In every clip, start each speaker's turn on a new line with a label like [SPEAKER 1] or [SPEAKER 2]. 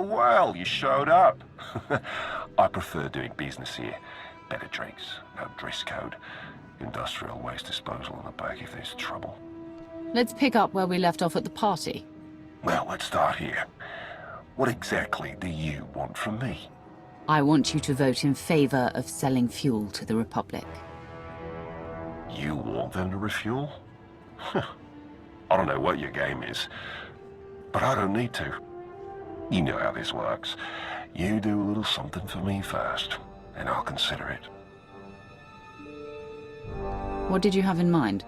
[SPEAKER 1] Well, well, you showed up. I prefer doing business here. Better drinks, no dress code, industrial waste disposal in the back if there's trouble.
[SPEAKER 2] Let's pick up where we left off at the party.
[SPEAKER 1] Well, let's start here. What exactly do you want from me?
[SPEAKER 2] I want you to vote in favor of selling fuel to the Republic.
[SPEAKER 1] You want them to refuel? I don't know what your game is, but I don't need to. You know how this works. You do a little something for me first, and I'll consider it.
[SPEAKER 2] What did you have in mind?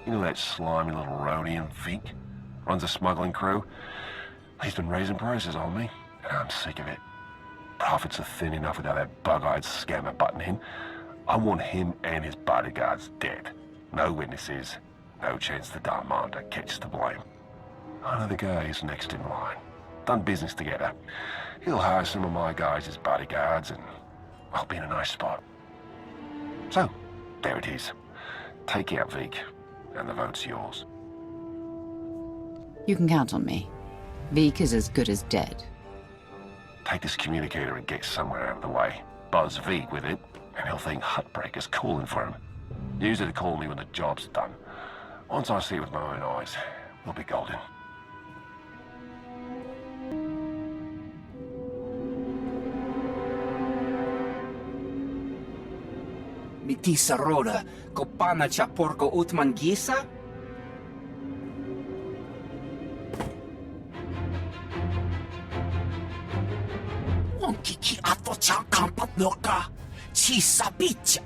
[SPEAKER 1] You know that slimy little roadie in Vic? Runs a smuggling crew? He's been raising prices on me, and I'm sick of it. Profits are thin enough without that bug-eyed scammer butting in. I want him and his bodyguards dead. No witnesses, no chance the Darmander catches the blame. I know the guy who's next in line. Done business together. He'll hire some of my guys as bodyguards, and I'll be in a nice spot. So, there it is. Take out Vic, and the vote's yours.
[SPEAKER 2] You can count on me. Veek is as good as dead.
[SPEAKER 1] Take this communicator and get somewhere out of the way. Buzz Vic with it, and he'll think Hutbreaker's calling for him. Use it to call me when the job's done. Once I see it with my own eyes, we'll be golden.
[SPEAKER 3] Mitisa roda, kopana cha porco utmangisa? Kiki ato cha kampat loka, chisa bicha.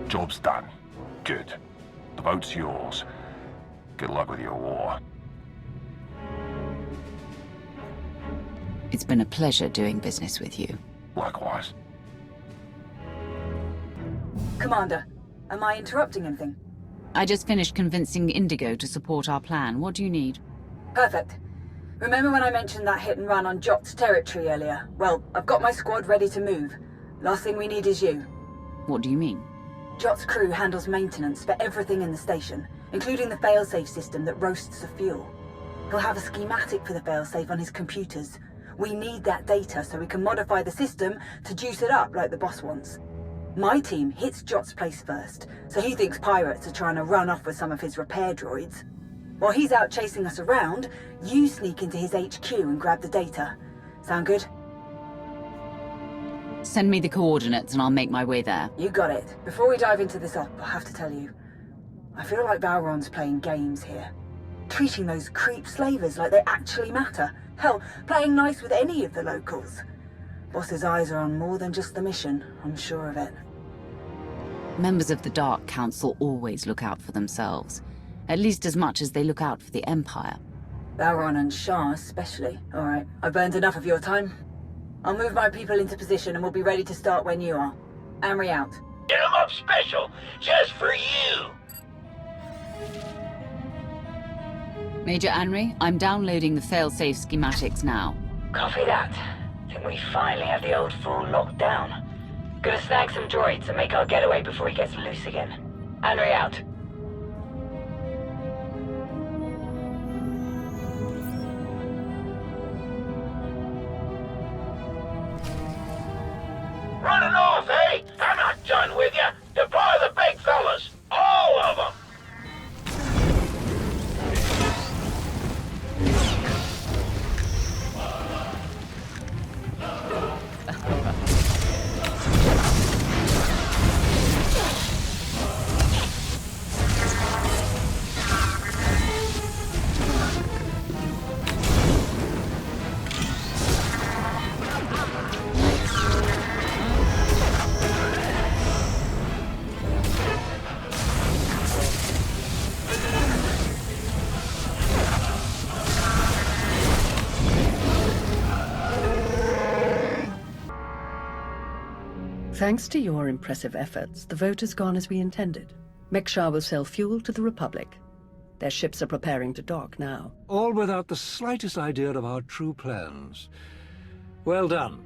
[SPEAKER 1] Job's done. Good. The vote's yours. Good luck with your war.
[SPEAKER 2] It's been a pleasure doing business with you.
[SPEAKER 1] Likewise.
[SPEAKER 4] Commander, am I interrupting anything?
[SPEAKER 2] I just finished convincing Indigo to support our plan. What do you need?
[SPEAKER 4] Perfect. Remember when I mentioned that hit and run on Jot's territory earlier? Well, I've got my squad ready to move. Last thing we need is you.
[SPEAKER 2] What do you mean?
[SPEAKER 4] Jot's crew handles maintenance for everything in the station, including the failsafe system that roasts the fuel. He'll have a schematic for the failsafe on his computers. We need that data so we can modify the system to juice it up like the boss wants. My team hits Jot's place first, so he thinks pirates are trying to run off with some of his repair droids. While he's out chasing us around, you sneak into his HQ and grab the data. Sound good?
[SPEAKER 2] Send me the coordinates and I'll make my way there.
[SPEAKER 4] You got it. Before we dive into this op, I have to tell you, I feel like Valron's playing games here. Treating those creep slavers like they actually matter. Hell, playing nice with any of the locals. Boss's eyes are on more than just the mission, I'm sure of it.
[SPEAKER 2] Members of the Dark Council always look out for themselves. At least as much as they look out for the Empire.
[SPEAKER 4] Valron and Shah especially. Alright, I've burned enough of your time. I'll move my people into position and we'll be ready to start when you are. Amory out.
[SPEAKER 5] Get 'em up special, just for you!
[SPEAKER 2] Major Anri, I'm downloading the failsafe schematics now.
[SPEAKER 5] Copy that. Think we finally have the old fool locked down. Gonna snag some droids and make our getaway before he gets loose again. Anri out.
[SPEAKER 6] Running off, eh? I'm not done with you. Deploy the big fellas. All of them.
[SPEAKER 7] Thanks to your impressive efforts, the vote has gone as we intended. Mekshar will sell fuel to the Republic. Their ships are preparing to dock now.
[SPEAKER 8] All without the slightest idea of our true plans. Well done.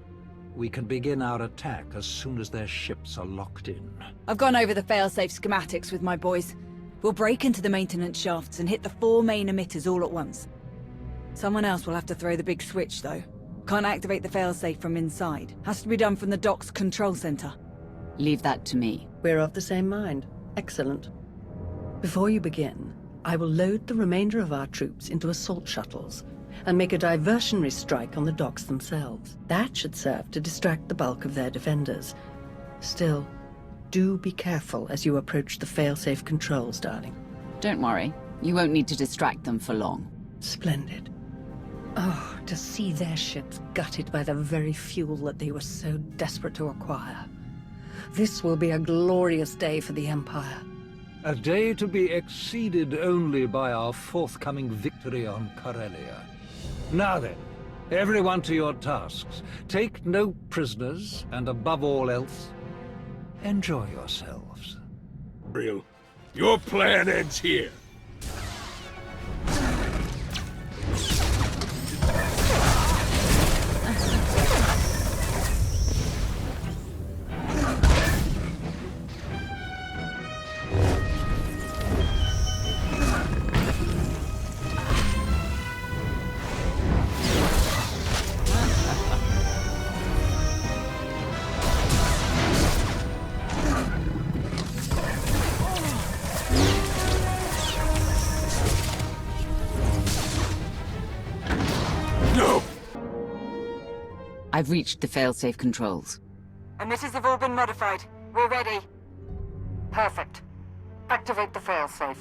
[SPEAKER 8] We can begin our attack as soon as their ships are locked in.
[SPEAKER 9] I've gone over the failsafe schematics with my boys. We'll break into the maintenance shafts and hit the 4 main emitters all at once. Someone else will have to throw the big switch, though. Can't activate the failsafe from inside. Has to be done from the dock's control center.
[SPEAKER 2] Leave that to me.
[SPEAKER 7] We're of the same mind. Excellent. Before you begin, I will load the remainder of our troops into assault shuttles and make a diversionary strike on the docks themselves. That should serve to distract the bulk of their defenders. Still, do be careful as you approach the failsafe controls, darling.
[SPEAKER 2] Don't worry. You won't need to distract them for long.
[SPEAKER 7] Splendid. Oh, to see their ships gutted by the very fuel that they were so desperate to acquire. This will be a glorious day for the Empire.
[SPEAKER 8] A day to be exceeded only by our forthcoming victory on Corellia. Now then, everyone to your tasks. Take no prisoners, and above all else, enjoy yourselves.
[SPEAKER 6] Real. Your plan ends here.
[SPEAKER 2] I've reached the failsafe controls.
[SPEAKER 4] Emitters have all been modified. We're ready. Perfect. Activate the failsafe.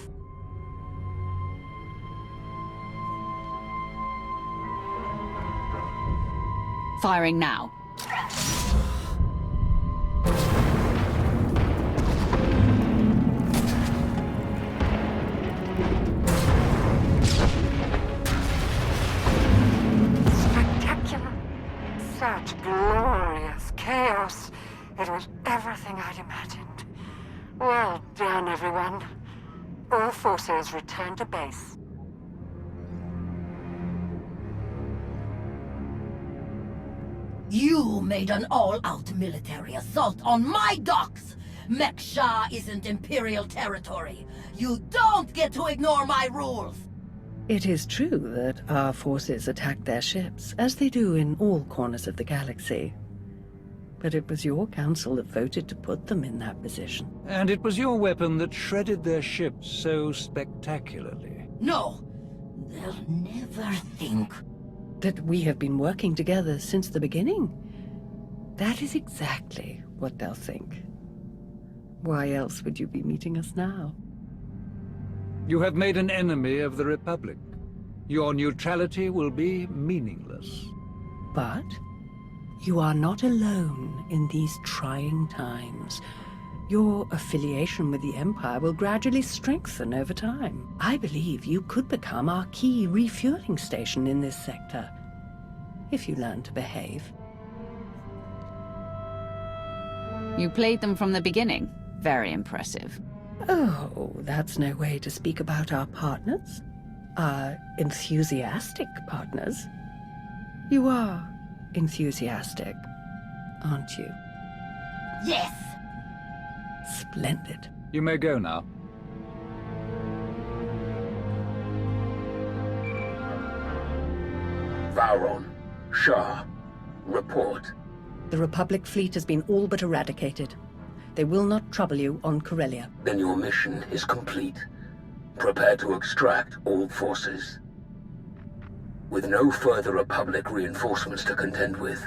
[SPEAKER 2] Firing now.
[SPEAKER 4] Spectacular. Such glorious chaos. It was everything I'd imagined. Well done, everyone. All forces return to base.
[SPEAKER 10] You made an all-out military assault on my docks! Mekshar isn't Imperial territory. You don't get to ignore my rules!
[SPEAKER 7] It is true that our forces attacked their ships, as they do in all corners of the galaxy. But it was your council that voted to put them in that position.
[SPEAKER 8] And it was your weapon that shredded their ships so spectacularly.
[SPEAKER 10] No! They'll never think.
[SPEAKER 7] That we have been working together since the beginning. That is exactly what they'll think. Why else would you be meeting us now?
[SPEAKER 8] You have made an enemy of the Republic. Your neutrality will be meaningless.
[SPEAKER 7] But you are not alone in these trying times. Your affiliation with the Empire will gradually strengthen over time. I believe you could become our key refueling station in this sector, if you learn to behave.
[SPEAKER 2] You played them from the beginning. Very impressive.
[SPEAKER 7] Oh, that's no way to speak about our partners. are enthusiastic partners. You are enthusiastic, aren't you?
[SPEAKER 10] Yes!
[SPEAKER 7] Splendid.
[SPEAKER 8] You may go now.
[SPEAKER 6] Vauron, Shah, report.
[SPEAKER 7] The Republic fleet has been all but eradicated. They will not trouble you on Corellia.
[SPEAKER 6] Then your mission is complete. Prepare to extract all forces. With no further Republic reinforcements to contend with,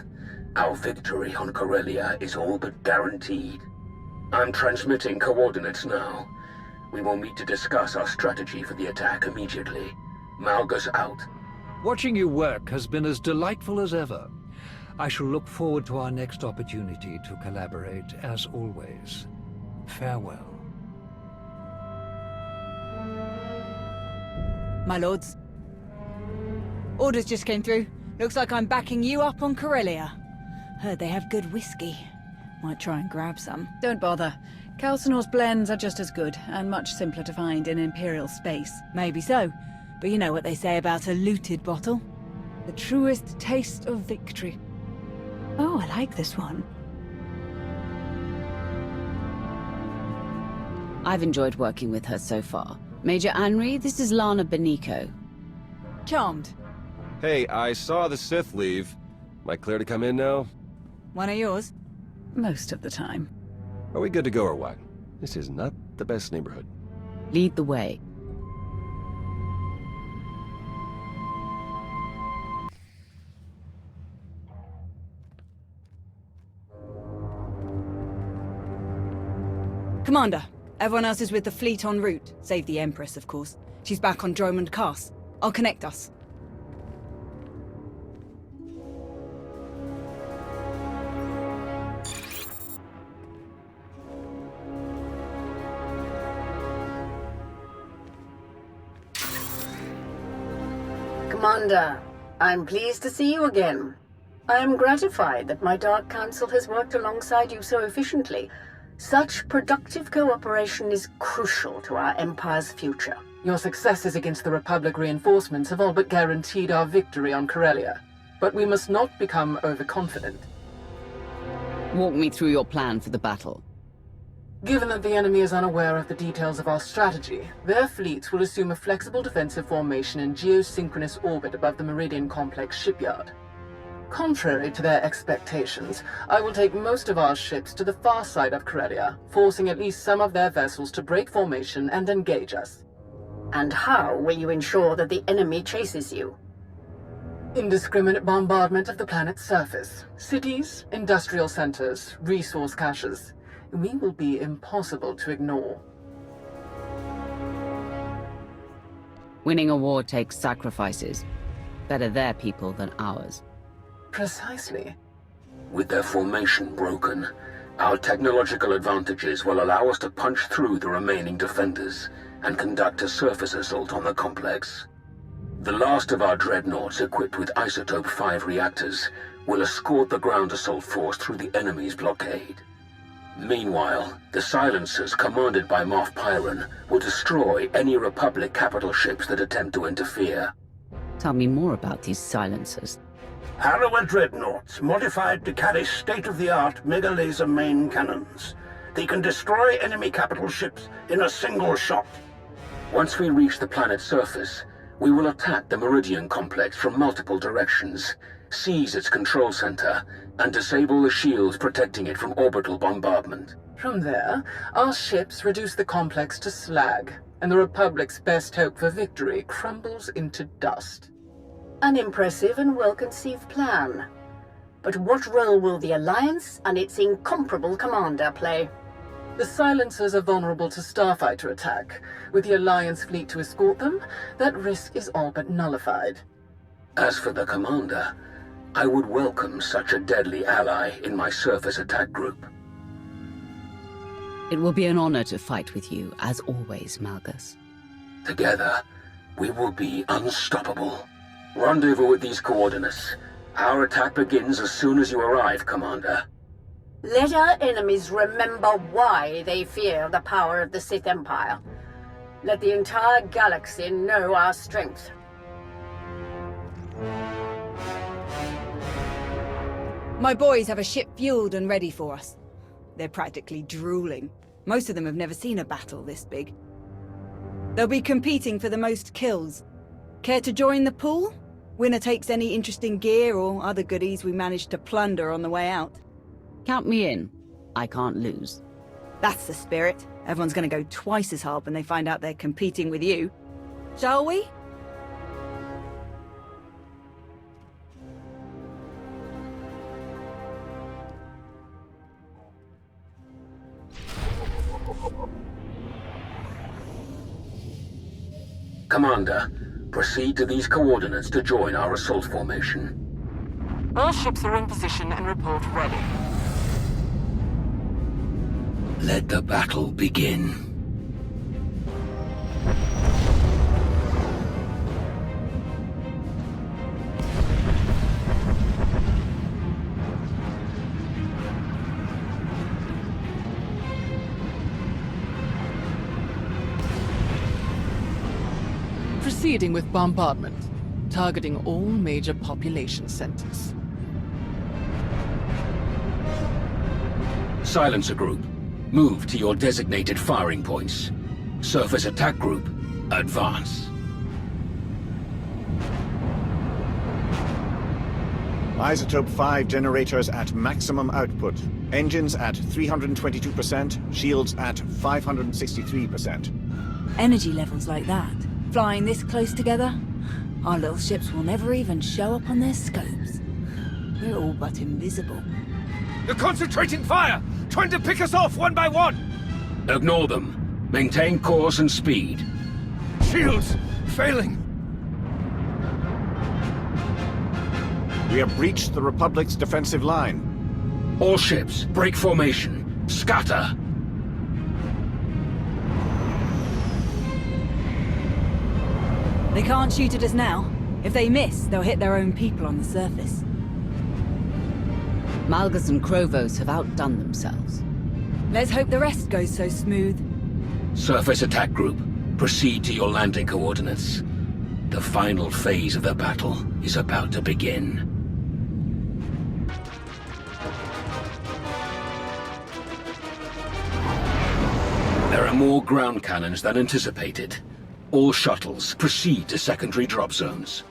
[SPEAKER 6] our victory on Corellia is all but guaranteed. I'm transmitting coordinates now. We will meet to discuss our strategy for the attack immediately. Malgus out.
[SPEAKER 8] Watching you work has been as delightful as ever. I shall look forward to our next opportunity to collaborate, as always. Farewell.
[SPEAKER 9] My lords. Orders just came through. Looks like I'm backing you up on Corellia. Heard they have good whiskey. Might try and grab some.
[SPEAKER 11] Don't bother. Calcinor's blends are just as good, and much simpler to find in Imperial space.
[SPEAKER 9] Maybe so, but you know what they say about a looted bottle? The truest taste of victory.
[SPEAKER 11] Oh, I like this one.
[SPEAKER 2] I've enjoyed working with her so far. Major Anri, this is Lana Benico.
[SPEAKER 9] Charmed.
[SPEAKER 12] Hey, I saw the Sith leave. Am I clear to come in now?
[SPEAKER 9] One of yours?
[SPEAKER 11] Most of the time.
[SPEAKER 12] Are we good to go or what? This is not the best neighborhood.
[SPEAKER 2] Lead the way.
[SPEAKER 9] Commander, everyone else is with the fleet en route, save the Empress, of course. She's back on Dromund Cass. I'll connect us.
[SPEAKER 13] Commander, I'm pleased to see you again. I am gratified that my Dark Council has worked alongside you so efficiently. Such productive cooperation is crucial to our Empire's future.
[SPEAKER 14] Your successes against the Republic reinforcements have all but guaranteed our victory on Corellia. But we must not become overconfident.
[SPEAKER 2] Walk me through your plan for the battle.
[SPEAKER 14] Given that the enemy is unaware of the details of our strategy, their fleets will assume a flexible defensive formation in geosynchronous orbit above the Meridian Complex shipyard. Contrary to their expectations, I will take most of our ships to the far side of Corellia, forcing at least some of their vessels to break formation and engage us.
[SPEAKER 13] And how will you ensure that the enemy chases you?
[SPEAKER 14] Indiscriminate bombardment of the planet's surface. Cities, industrial centers, resource caches. We will be impossible to ignore.
[SPEAKER 2] Winning a war takes sacrifices. Better their people than ours.
[SPEAKER 14] Precisely.
[SPEAKER 6] With their formation broken, our technological advantages will allow us to punch through the remaining defenders and conduct a surface assault on the complex. The last of our dreadnoughts equipped with Isotope 5 reactors will escort the ground assault force through the enemy's blockade. Meanwhile, the silencers commanded by Moff Pyron will destroy any Republic capital ships that attempt to interfere.
[SPEAKER 2] Tell me more about these silencers.
[SPEAKER 6] Harrower dreadnoughts, modified to carry state-of-the-art mega-laser main cannons. They can destroy enemy capital ships in a single shot. Once we reach the planet's surface, we will attack the Meridian Complex from multiple directions, seize its control center, and disable the shields protecting it from orbital bombardment.
[SPEAKER 14] From there, our ships reduce the complex to slag, and the Republic's best hope for victory crumbles into dust.
[SPEAKER 13] An impressive and well-conceived plan. But what role will the Alliance and its incomparable commander play?
[SPEAKER 14] The silencers are vulnerable to starfighter attack. With the Alliance fleet to escort them, that risk is all but nullified.
[SPEAKER 6] As for the commander, I would welcome such a deadly ally in my surface attack group.
[SPEAKER 2] It will be an honor to fight with you, as always, Malgus.
[SPEAKER 6] Together, we will be unstoppable. Rendezvous with these coordinates. Our attack begins as soon as you arrive, Commander.
[SPEAKER 13] Let our enemies remember why they fear the power of the Sith Empire. Let the entire galaxy know our strength.
[SPEAKER 9] My boys have a ship fueled and ready for us. They're practically drooling. Most of them have never seen a battle this big. They'll be competing for the most kills. Care to join the pool? Winner takes any interesting gear or other goodies we managed to plunder on the way out.
[SPEAKER 2] Count me in. I can't lose.
[SPEAKER 9] That's the spirit. Everyone's gonna go twice as hard when they find out they're competing with you. Shall we?
[SPEAKER 6] Commander, proceed to these coordinates to join our assault formation.
[SPEAKER 14] All ships are in position and report ready.
[SPEAKER 6] Let the battle begin.
[SPEAKER 14] Proceeding with bombardment, targeting all major population centers.
[SPEAKER 6] Silencer Group, move to your designated firing points. Surface Attack Group, advance.
[SPEAKER 15] Isotope 5 generators at maximum output. Engines at 322%, shields at 563%.
[SPEAKER 9] Energy levels like that, flying this close together, our little ships will never even show up on their scopes. We're all but invisible.
[SPEAKER 12] They're concentrating fire! Trying to pick us off one by one!
[SPEAKER 6] Ignore them. Maintain course and speed.
[SPEAKER 12] Shields! Failing!
[SPEAKER 15] We have breached the Republic's defensive line.
[SPEAKER 6] All ships, break formation. Scatter!
[SPEAKER 9] They can't shoot at us now. If they miss, they'll hit their own people on the surface.
[SPEAKER 2] Malgus and Krovos have outdone themselves.
[SPEAKER 9] Let's hope the rest goes so smooth.
[SPEAKER 6] Surface Attack Group, proceed to your landing coordinates. The final phase of the battle is about to begin. There are more ground cannons than anticipated. All shuttles, proceed to secondary drop zones.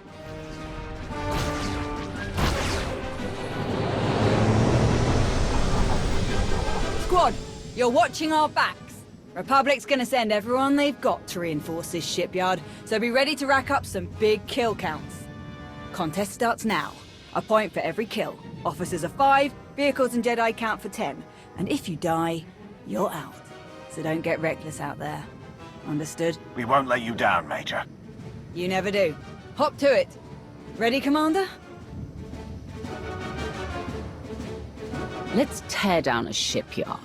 [SPEAKER 9] Squad, you're watching our backs. Republic's gonna send everyone they've got to reinforce this shipyard, so be ready to rack up some big kill counts. Contest starts now. A point for every kill. Officers are 5, vehicles and Jedi count for 10. And if you die, you're out. So don't get reckless out there. Understood?
[SPEAKER 15] We won't let you down, Major.
[SPEAKER 9] You never do. Hop to it. Ready, Commander?
[SPEAKER 2] Let's tear down a shipyard.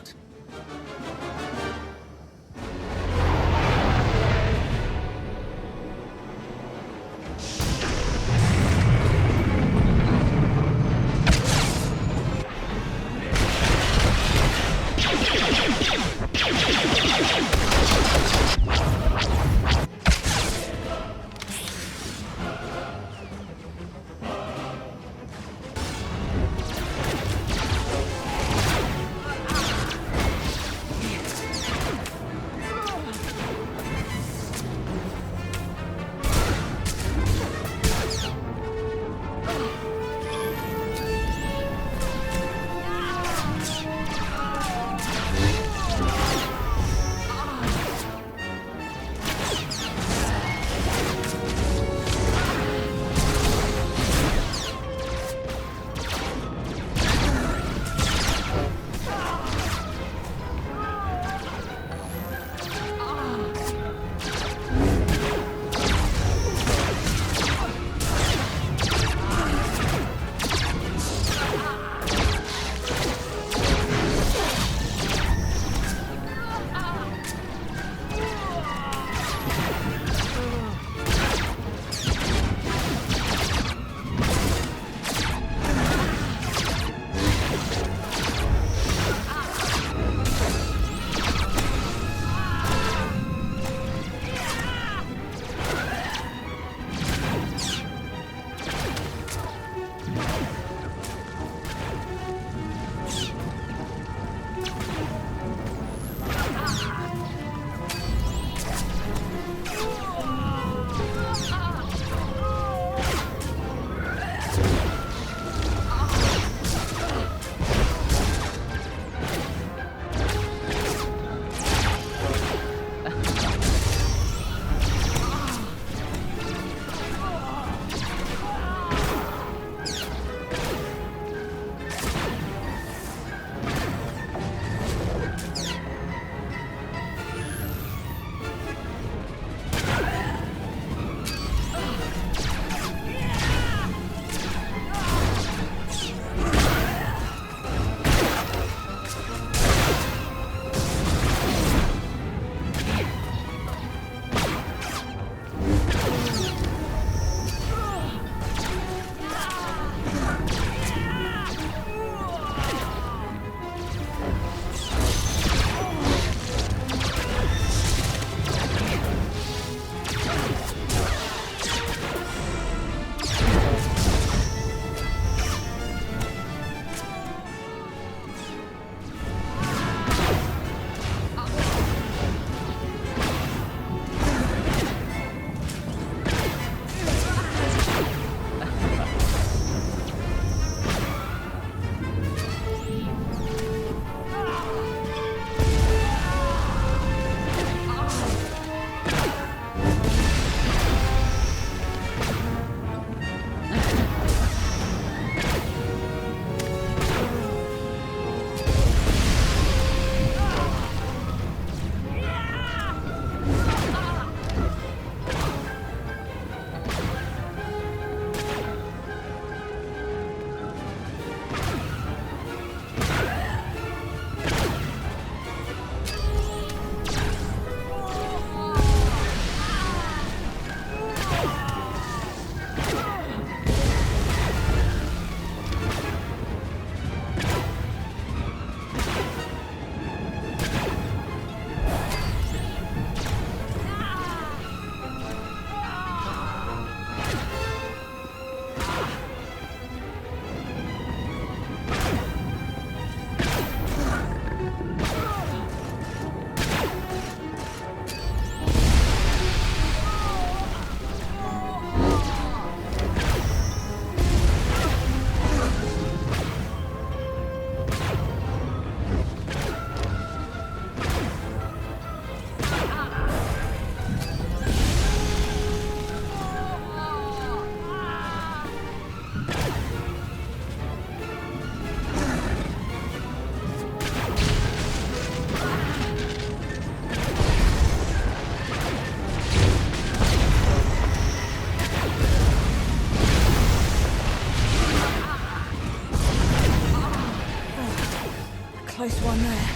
[SPEAKER 9] close one there.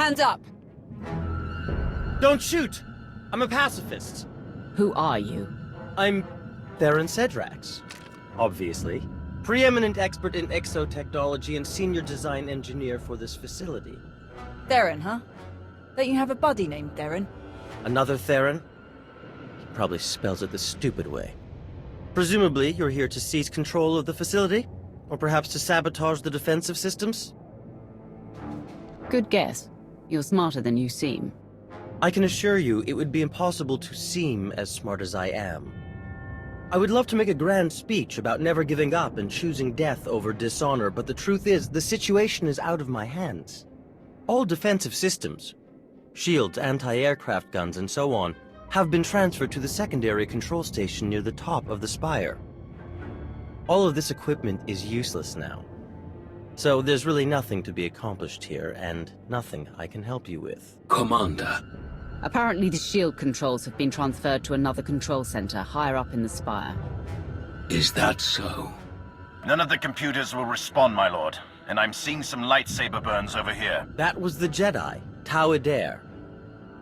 [SPEAKER 9] Hands up!
[SPEAKER 16] Don't shoot! I'm a pacifist.
[SPEAKER 2] Who are you?
[SPEAKER 16] I'm Theron Cedrax, obviously. Preeminent expert in exotechnology and senior design engineer for this facility.
[SPEAKER 9] Theron, huh? Don't you have a buddy named Theron?
[SPEAKER 16] Another Theron? He probably spells it the stupid way. Presumably, you're here to seize control of the facility? Or perhaps to sabotage the defensive systems?
[SPEAKER 2] Good guess. You're smarter than you seem.
[SPEAKER 16] I can assure you it would be impossible to seem as smart as I am. I would love to make a grand speech about never giving up and choosing death over dishonor, but the truth is, the situation is out of my hands. All defensive systems, shields, anti-aircraft guns, and so on, have been transferred to the secondary control station near the top of the spire. All of this equipment is useless now. So there's really nothing to be accomplished here, and nothing I can help you with.
[SPEAKER 6] Commander.
[SPEAKER 2] Apparently the shield controls have been transferred to another control center higher up in the spire.
[SPEAKER 6] Is that so?
[SPEAKER 15] None of the computers will respond, my lord. And I'm seeing some lightsaber burns over here.
[SPEAKER 16] That was the Jedi, Tau Adair.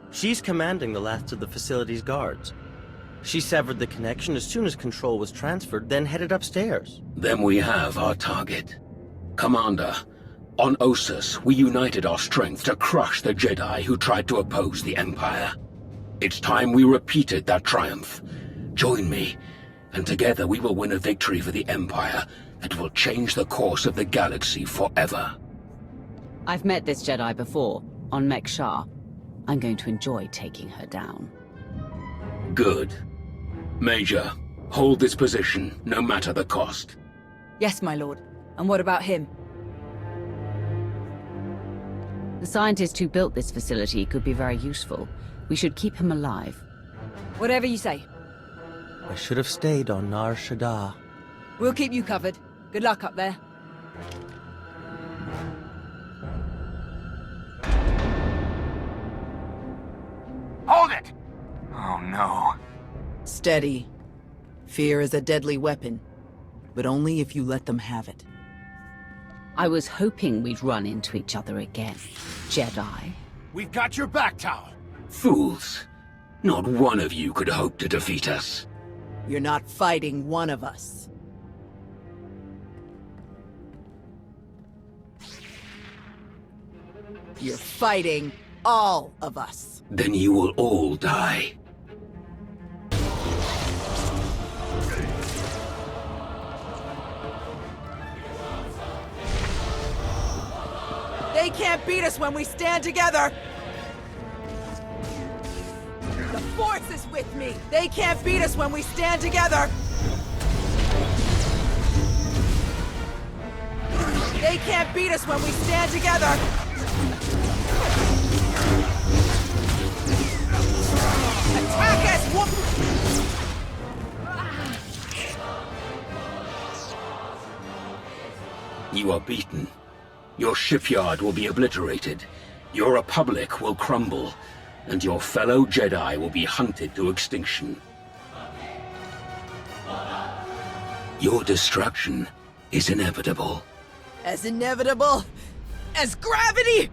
[SPEAKER 16] She's commanding the last of the facility's guards. She severed the connection as soon as control was transferred, then headed upstairs.
[SPEAKER 6] Then we have our target. Commander, on Ossus, we united our strength to crush the Jedi who tried to oppose the Empire. It's time we repeated that triumph. Join me, and together we will win a victory for the Empire that will change the course of the galaxy forever.
[SPEAKER 2] I've met this Jedi before, on Mek-Shar. I'm going to enjoy taking her down.
[SPEAKER 6] Good. Major, hold this position, no matter the cost.
[SPEAKER 9] Yes, my lord. And what about him?
[SPEAKER 2] The scientist who built this facility could be very useful. We should keep him alive.
[SPEAKER 9] Whatever you say.
[SPEAKER 16] I should have stayed on Nar Shaddaa.
[SPEAKER 9] We'll keep you covered. Good luck up there.
[SPEAKER 15] Hold it! Oh no.
[SPEAKER 17] Steady. Fear is a deadly weapon, but only if you let them have it.
[SPEAKER 2] I was hoping we'd run into each other again, Jedi.
[SPEAKER 15] We've got your back, Tau.
[SPEAKER 6] Fools. Not one of you could hope to defeat us.
[SPEAKER 17] You're not fighting one of us. You're fighting all of us.
[SPEAKER 6] Then you will all die.
[SPEAKER 17] They can't beat us when we stand together! The Force is with me! They can't beat us when we stand together! They can't beat us when we stand together! Attack us,
[SPEAKER 6] You are beaten. Your shipyard will be obliterated. Your republic will crumble. And your fellow Jedi will be hunted to extinction. Your destruction is inevitable.
[SPEAKER 17] As inevitable as gravity!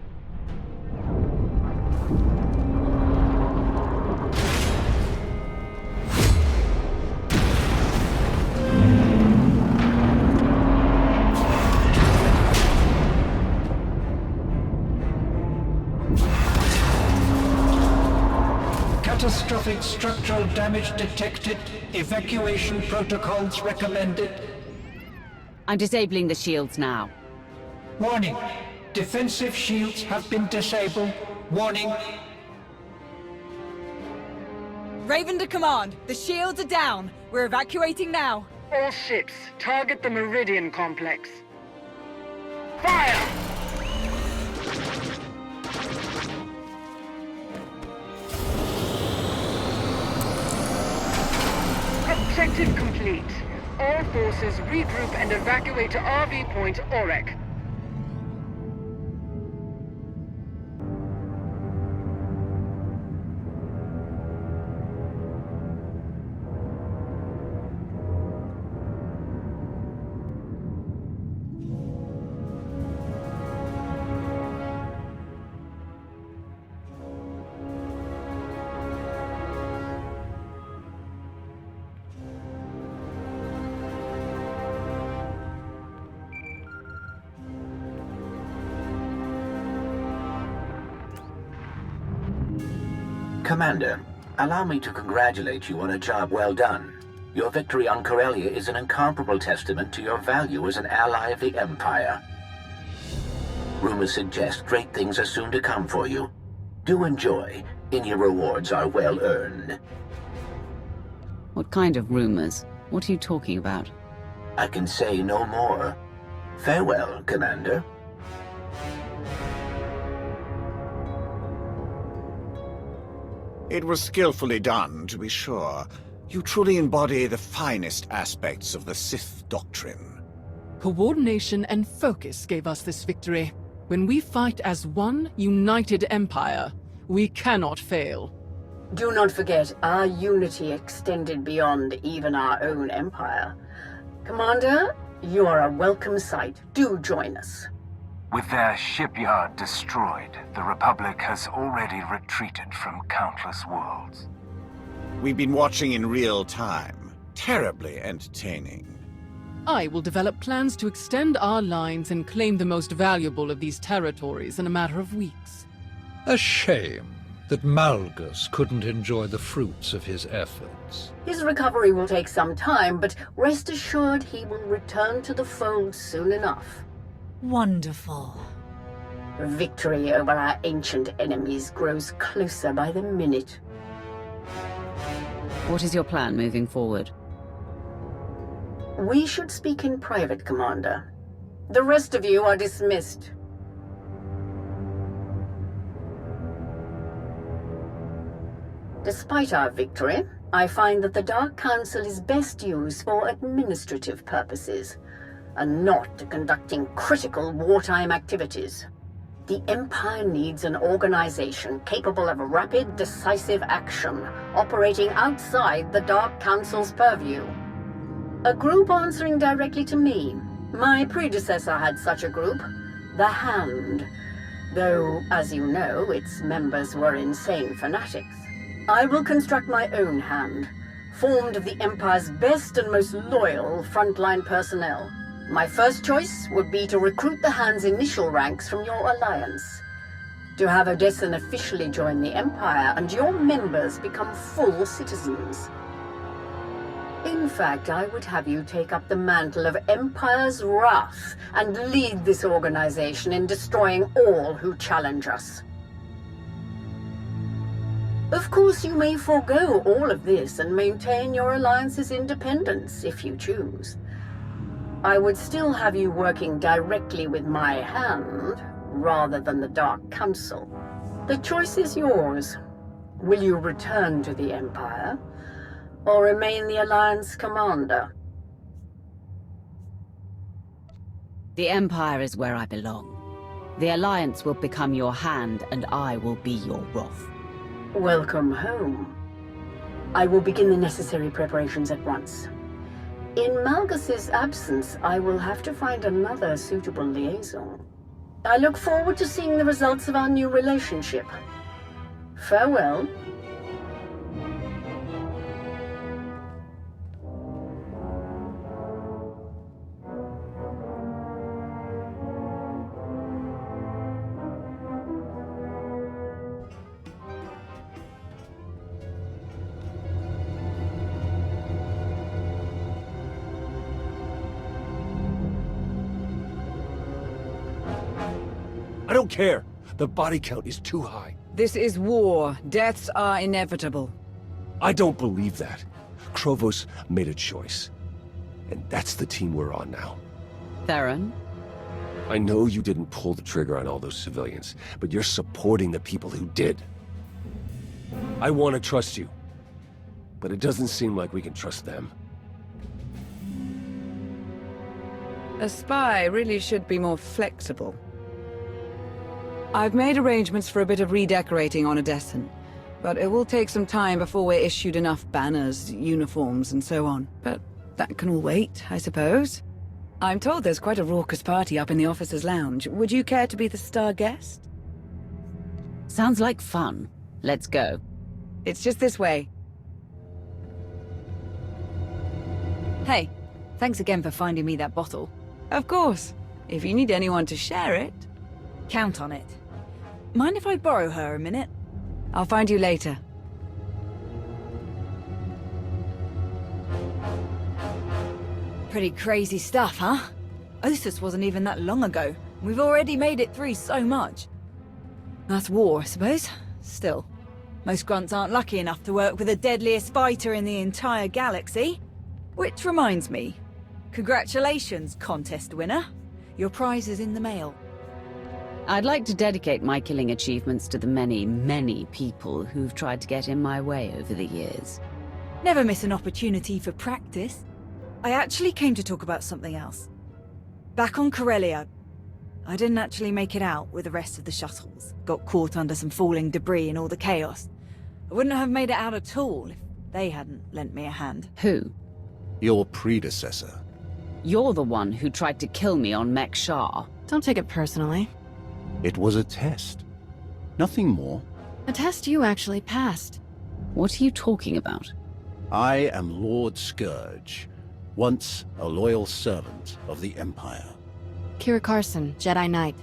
[SPEAKER 18] Catastrophic structural damage detected. Evacuation protocols recommended.
[SPEAKER 2] I'm disabling the shields now.
[SPEAKER 18] Warning. Defensive shields have been disabled. Warning.
[SPEAKER 9] Raven to command. The shields are down. We're evacuating now.
[SPEAKER 19] All ships, target the Meridian complex. Fire! Objective complete. All forces regroup and evacuate to RV Point Orek.
[SPEAKER 20] Commander, allow me to congratulate you on a job well done. Your victory on Corellia is an incomparable testament to your value as an ally of the Empire. Rumors suggest great things are soon to come for you. Do enjoy, and your rewards are well earned.
[SPEAKER 2] What kind of rumors? What are you talking about?
[SPEAKER 20] I can say no more. Farewell, Commander.
[SPEAKER 21] It was skillfully done, to be sure. You truly embody the finest aspects of the Sith doctrine.
[SPEAKER 14] Coordination and focus gave us this victory. When we fight as one united empire, we cannot fail.
[SPEAKER 13] Do not forget, our unity extended beyond even our own empire. Commander, you are a welcome sight. Do join us.
[SPEAKER 22] With their shipyard destroyed, the Republic has already retreated from countless worlds.
[SPEAKER 21] We've been watching in real time. Terribly entertaining.
[SPEAKER 14] I will develop plans to extend our lines and claim the most valuable of these territories in a matter of weeks.
[SPEAKER 8] A shame that Malgus couldn't enjoy the fruits of his efforts.
[SPEAKER 13] His recovery will take some time, but rest assured he will return to the fold soon enough.
[SPEAKER 10] Wonderful.
[SPEAKER 13] Victory over our ancient enemies grows closer by the minute.
[SPEAKER 2] What is your plan moving forward?
[SPEAKER 13] We should speak in private, Commander. The rest of you are dismissed. Despite our victory, I find that the Dark Council is best used for administrative purposes, and not conducting critical wartime activities. The Empire needs an organization capable of rapid, decisive action, operating outside the Dark Council's purview. A group answering directly to me. My predecessor had such a group, the Hand, though, as you know, its members were insane fanatics. I will construct my own Hand, formed of the Empire's best and most loyal frontline personnel. My first choice would be to recruit the Hand's initial ranks from your alliance, to have Odessen officially join the Empire and your members become full citizens. In fact, I would have you take up the mantle of Empire's Wrath and lead this organization in destroying all who challenge us. Of course, you may forego all of this and maintain your alliance's independence if you choose. I would still have you working directly with my Hand, rather than the Dark Council. The choice is yours. Will you return to the Empire, or remain the Alliance commander?
[SPEAKER 2] The Empire is where I belong. The Alliance will become your Hand, and I will be your Wrath.
[SPEAKER 13] Welcome home. I will begin the necessary preparations at once. In Malgus's absence, I will have to find another suitable liaison. I look forward to seeing the results of our new relationship. Farewell.
[SPEAKER 1] don't care. The body count is too high.
[SPEAKER 11] This is war. Deaths are inevitable.
[SPEAKER 1] I don't believe that. Krovos made a choice. And that's the team we're on now.
[SPEAKER 2] Theron?
[SPEAKER 1] I know you didn't pull the trigger on all those civilians, but you're supporting the people who did. I want to trust you, but it doesn't seem like we can trust them.
[SPEAKER 11] A spy really should be more flexible. I've made arrangements for a bit of redecorating on Odessen, but it will take some time before we're issued enough banners, uniforms, and so on. But that can all wait, I suppose. I'm told there's quite a raucous party up in the officers' lounge. Would you care to be the star guest?
[SPEAKER 2] Sounds like fun. Let's go.
[SPEAKER 11] It's just this way. Hey, thanks again for finding me that bottle. Of course. If you need anyone to share it...
[SPEAKER 9] Count on it. Mind if I borrow her a minute?
[SPEAKER 11] I'll find you later.
[SPEAKER 9] Pretty crazy stuff, huh? Ossus wasn't even that long ago. We've already made it through so much. That's war, I suppose. Still, most grunts aren't lucky enough to work with the deadliest fighter in the entire galaxy. Which reminds me, congratulations, contest winner. Your prize is in the mail.
[SPEAKER 2] I'd like to dedicate my killing achievements to the many, many people who've tried to get in my way over the years.
[SPEAKER 9] Never miss an opportunity for practice. I actually came to talk about something else. Back on Corellia, I didn't actually make it out with the rest of the shuttles. Got caught under some falling debris and all the chaos. I wouldn't have made it out at all if they hadn't lent me a hand.
[SPEAKER 2] Who?
[SPEAKER 21] Your predecessor.
[SPEAKER 2] You're the one who tried to kill me on Mek Shah.
[SPEAKER 3] Don't take it personally.
[SPEAKER 21] It was a test. Nothing more.
[SPEAKER 3] A test you actually passed.
[SPEAKER 2] What are you talking about?
[SPEAKER 21] I am Lord Scourge, once a loyal servant of the Empire.
[SPEAKER 3] Kira Carson, Jedi Knight.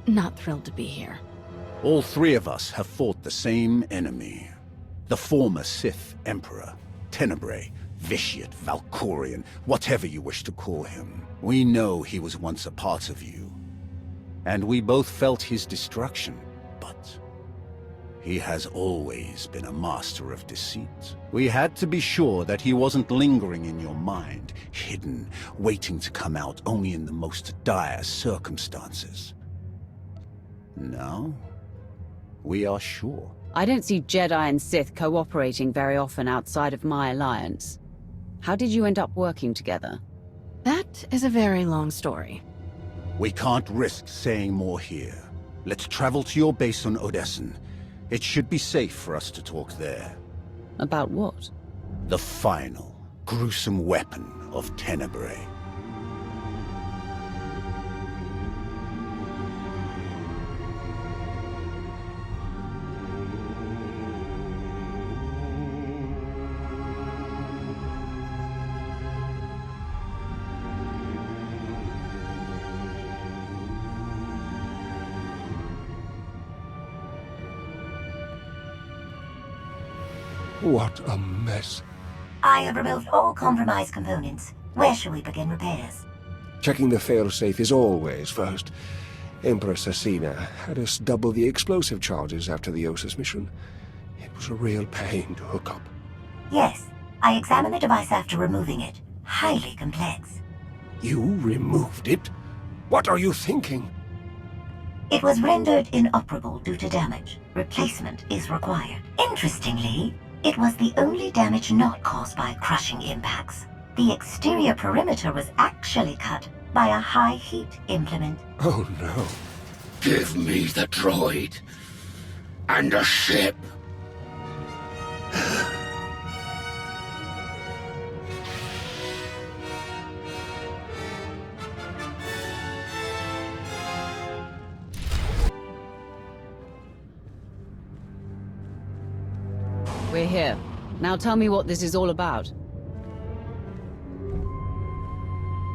[SPEAKER 3] Not thrilled to be here.
[SPEAKER 21] All three of us have fought the same enemy. The former Sith Emperor, Tenebrae, Vitiate, Valkorian, whatever you wish to call him. We know he was once a part of you. And we both felt his destruction, but he has always been a master of deceit. We had to be sure that he wasn't lingering in your mind, hidden, waiting to come out only in the most dire circumstances. Now, we are sure.
[SPEAKER 2] I don't see Jedi and Sith cooperating very often outside of my alliance. How did you end up working together?
[SPEAKER 3] That is a very long story.
[SPEAKER 21] We can't risk saying more here. Let's travel to your base on Odessen. It should be safe for us to talk there.
[SPEAKER 2] About what?
[SPEAKER 21] The final, gruesome weapon of Tenebrae.
[SPEAKER 1] What a mess.
[SPEAKER 23] I have removed all compromised components. Where shall we begin repairs?
[SPEAKER 1] Checking the failsafe is always first. Empress Acina had us double the explosive charges after the Ossus mission. It was a real pain to hook up.
[SPEAKER 23] Yes, I examined the device after removing it. Highly complex.
[SPEAKER 1] You removed it? What are you thinking?
[SPEAKER 23] It was rendered inoperable due to damage. Replacement is required. Interestingly, it was the only damage not caused by crushing impacts. The exterior perimeter was actually cut by a high-heat implement.
[SPEAKER 1] Oh no.
[SPEAKER 6] Give me the droid. And a ship.
[SPEAKER 2] We're here. Now tell me what this is all about.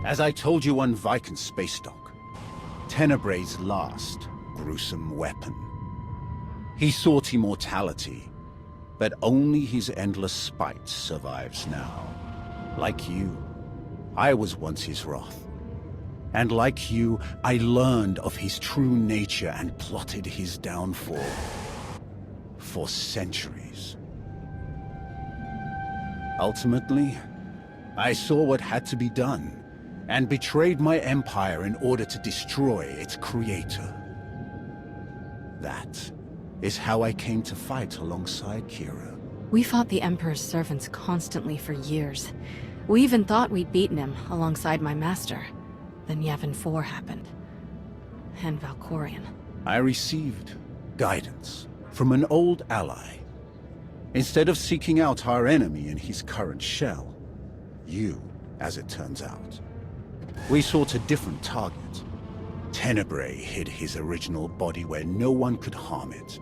[SPEAKER 21] As I told you on Viken Space Dock, Tenebrae's last gruesome weapon. He sought immortality, but only his endless spite survives now. Like you, I was once his wrath. And like you, I learned of his true nature and plotted his downfall. For centuries. Ultimately, I saw what had to be done, and betrayed my empire in order to destroy its creator. That is how I came to fight alongside Kira.
[SPEAKER 3] We fought the Emperor's servants constantly for years. We even thought we'd beaten him alongside my master. Then Yavin 4 happened. And Valkorion.
[SPEAKER 21] I received guidance from an old ally. Instead of seeking out our enemy in his current shell, you, as it turns out, we sought a different target. Tenebrae hid his original body where no one could harm it.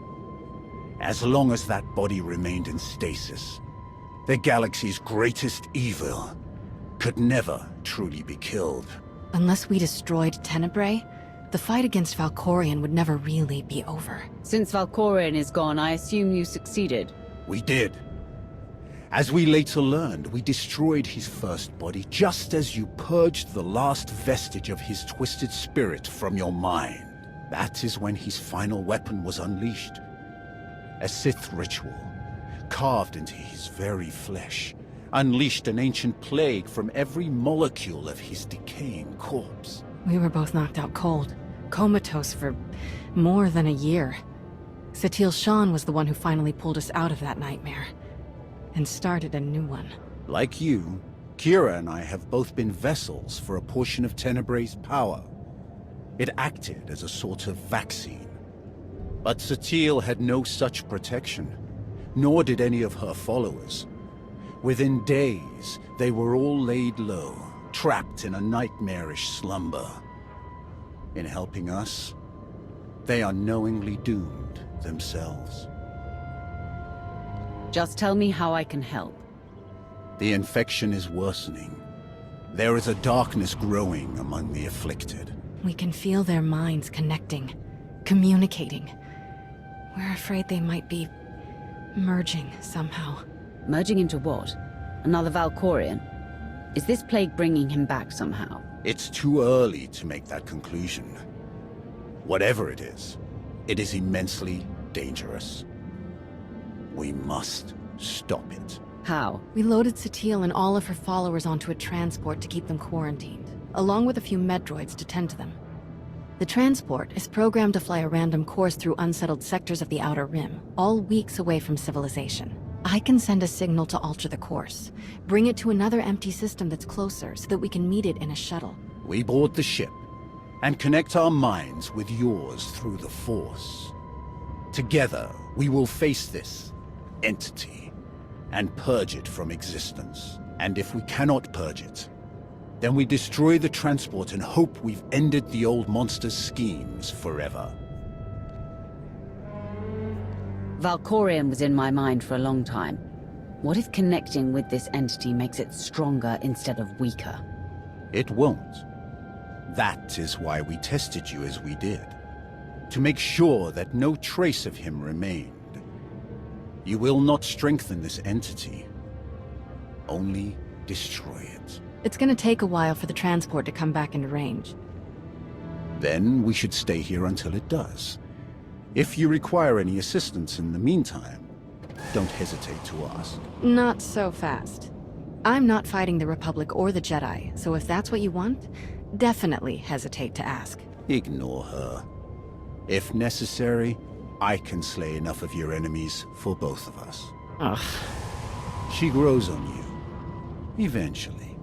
[SPEAKER 21] As long as that body remained in stasis, the galaxy's greatest evil could never truly be killed.
[SPEAKER 3] Unless we destroyed Tenebrae, the fight against Valkorion would never really be over.
[SPEAKER 2] Since Valkorion is gone, I assume you succeeded.
[SPEAKER 21] We did. As we later learned, we destroyed his first body just as you purged the last vestige of his twisted spirit from your mind. That is when his final weapon was unleashed. A Sith ritual, carved into his very flesh, unleashed an ancient plague from every molecule of his decaying corpse.
[SPEAKER 3] We were both knocked out cold, comatose for more than a year. Satil Shan was the one who finally pulled us out of that nightmare, and started a new one.
[SPEAKER 21] Like you, Kira and I have both been vessels for a portion of Tenebrae's power. It acted as a sort of vaccine. But Satil had no such protection, nor did any of her followers. Within days, they were all laid low, trapped in a nightmarish slumber. In helping us, they are knowingly doomed themselves.
[SPEAKER 2] Just tell me how I can help.
[SPEAKER 21] The infection is worsening. There is a darkness growing among the afflicted.
[SPEAKER 3] We can feel their minds connecting, communicating. We're afraid they might be merging somehow.
[SPEAKER 2] Merging into what? Another Valkorion? Is this plague bringing him back somehow?
[SPEAKER 21] It's too early to make that conclusion. Whatever it is immensely dangerous. We must stop it.
[SPEAKER 2] How?
[SPEAKER 3] We loaded Satil and all of her followers onto a transport to keep them quarantined, along with a few medroids to tend to them. The transport is programmed to fly a random course through unsettled sectors of the Outer Rim, all weeks away from civilization. I can send a signal to alter the course, bring it to another empty system that's closer so that we can meet it in a shuttle.
[SPEAKER 21] We board the ship and connect our minds with yours through the Force. Together, we will face this entity and purge it from existence. And if we cannot purge it, then we destroy the transport and hope we've ended the old monster's schemes forever.
[SPEAKER 2] Valkorion was in my mind for a long time. What if connecting with this entity makes it stronger instead of weaker?
[SPEAKER 21] It won't. That is why we tested you as we did. To make sure that no trace of him remained. You will not strengthen this entity. Only destroy it.
[SPEAKER 3] It's gonna take a while for the transport to come back into range.
[SPEAKER 21] Then we should stay here until it does. If you require any assistance in the meantime, don't hesitate to ask.
[SPEAKER 3] Not so fast. I'm not fighting the Republic or the Jedi, so if that's what you want, definitely hesitate to ask.
[SPEAKER 21] Ignore her. If necessary, I can slay enough of your enemies for both of us.
[SPEAKER 3] Ugh.
[SPEAKER 21] She grows on you. Eventually.